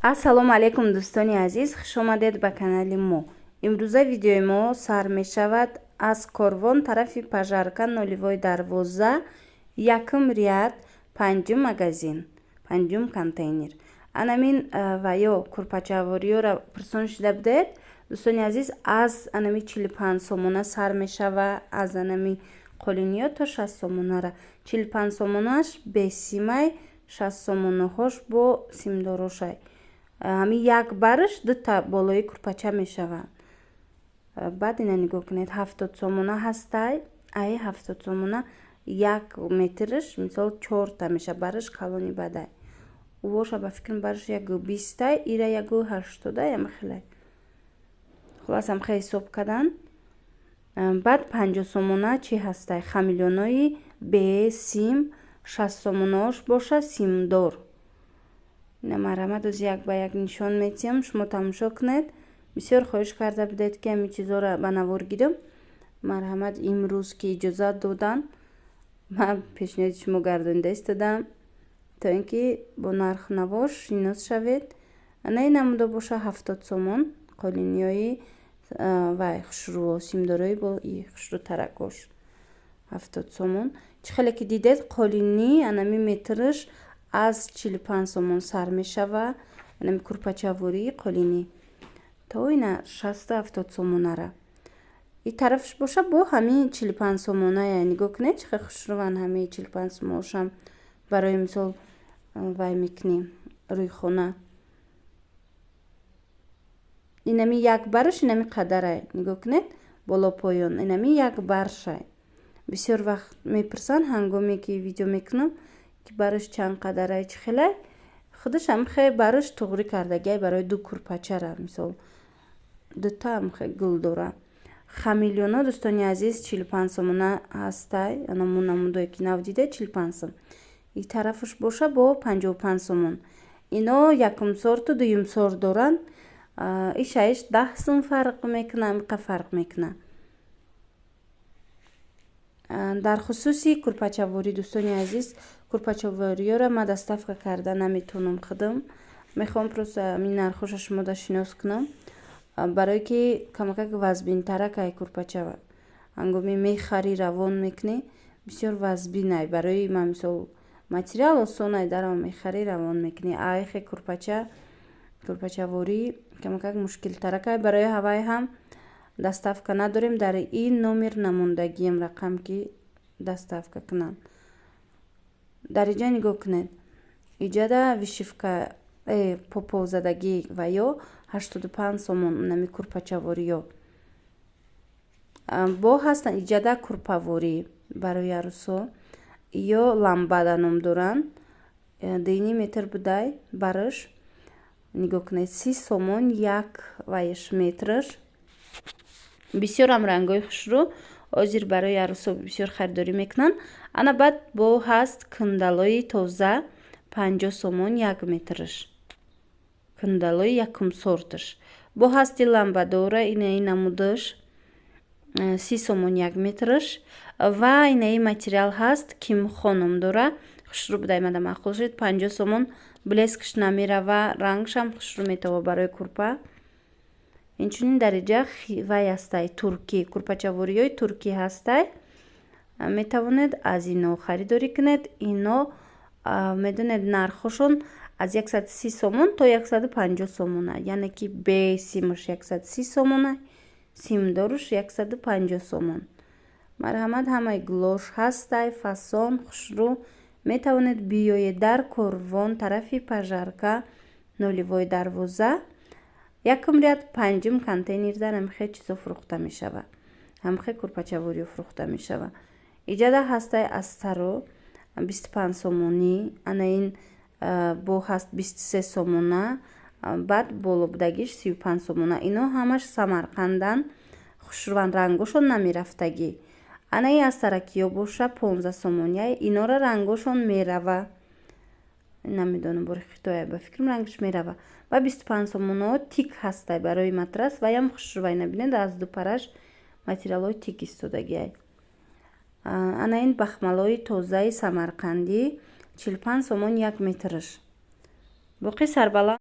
ассалому алайкум дӯстони азиз, хушомадед ба канали мо. имрӯза видеои мо сар мешавад аз корвон тарафи пажарка ноливои дарвоза, якум ряд, панҷум магазин, панҷум контейнер. Анамин ва ё курпачавориёра пурсон шуда будед. Дӯстони азиз, аз анами 45 сомона сар мешава, аз анами қолиниё то 60 сомонара. 45 сомонаш бесимай, 60 сомонаҳош бо симдорошай. Ҳами як барш дута болои курпача мешавад. Баъд ина нигоҳ кунед, 70 сомона ҳастай. Ай 70 сомона, як метрш мисол 4 меша барш калони бадай. Увоша ба фикрам барш 120, ира 180 ямхелай. Хулас амха ҳисоб кардан. Баъд 50 сомона чи ҳастай? Хамилёнои бе сим, 60 сомонаош боша симдор. ина марҳамат оз як ба як нишон метиҳам, шумо тамошо кунед. бисёр хоҳиш карда будед ки ҳамин чизҳоро ба навор гирам. марҳамат имрӯз ки иҷозат додан, ман пешниҳоди шумо гардонида истодам, то ин ки бо нархнаво шинос шавед. ана ин намуда боша 70 сомон қолиниёи вай хушрӯ, симдории бо хушрӯ таракош 70 сомон. чӣ хеле ки дидед, қолини анами метрш аз 45 сомон сар мешава. анами курпачавории қолини то ина 60-70 сомонара. ин тарафш боша бо ҳамин 45 сомоная. нигоҳ кунед чӣ хел хушрӯван ҳамаи 45 сомонашам барои мисол вай мекунем рӯи хона. инами як барш инами қадарай. нигоҳ кунед боло поён инами як баршай. бисёр вақт мепурсанд ҳангоме ки видео мекунам ки барш чанд қадарай, чӣ хелай. худаш амхе барш туғрӣ кардагиай барои ду курпачара, мисол дута амхе гул дора. хамилёно дӯстони азиз 45 сомона ҳастай. анамон намудое ки нав дидед 45 сом. ин тарафаш боша бо 55 сомон. ино якум сорту дуюм сорт доранд. ишаиш 10 сум фарқ мекуна, амиқа фарқ мекуна. дар хусуси курпачаворӣ дӯстони азиз, курпачавориёра ма доставка карда наметавонам худам. мехоҳам просто ҳамин нархоша шумода шинос кунам, барое ки камакак вазбинтара кай курпача ҳангоми мехарӣ равон мекунӣ бисёр вазбинай. барои ма мисол материал осонай, дарам мехарӣ равон мекунӣ. айхе курпачаворӣ камакак мушкилтара кай. барои ҳавай ҳам доставка надорем. дар ин номер намондагием рақам ки доставка кунам. дар иҷа нигоҳ кунед, иҷада вишивка поповзадагӣ ва ё 85 сомон нами курпачавориё бо ҳастанд. иҷада курпаворӣ барои арӯсо ё ламбада ном доранд. 2 метр будай барш. нигоҳ кунед 30 сомон як вайш метрш. бисёрам рангои хушрӯ ҳозир барои арӯсо бисёр харидорӣ мекунанд. ана баъд бо ҳаст кандалои тоза 50 сомон як метрш. кандалои якум сортш бо ҳасти ламбадора. инаи намудаш 30 сомон як метрш. ва инаи материал ҳаст кимхо ном дора. хушрӯ будай мада маъқул шуд. 50 сомон блескш намерава, рангшам хушрӯ метава барои курпа. инчунин дар иҷа вай ҳастай туркӣ, курпачавориёи туркӣ ҳастай. метавонед аз ино харидорӣ кунед. ино медонед нархошон аз 130 сомон то 150 сомона. яъне ки бе симаш 130 сомона, симдоруш 150 сомон. марҳамат ҳамаи глош ҳастай, фасон, хушрӯ. метавонед биёед дар корвон тарафи пажарка ноливои дарвоза, якум ряд, панҷум контейнер. дар ҳамихе чизо фурӯхта мешава. ҳамихе курпачавориё фурӯхта мешава. иҷада ҳастай астаро 25 сомонӣ. ана ин бо ҳаст 23 сомона. баъд боло будагиш 35 сомона. ино ҳамаш самарқандан. хушрӯван рангошон намерафтагӣ. ана ин астаракиё боша 15 сомония. инора рангошон мерава. намедонам бори хитоя ба фикрам рангаш мерава. ва 25 сомонао тик ҳастай барои матрас. ваям хушрӯвай набинед аз ду параш материалҳои тик истодагиай. ана ин бахмалои тозаи самарқандӣ 45 сомон як метрш. боқи сарбаланд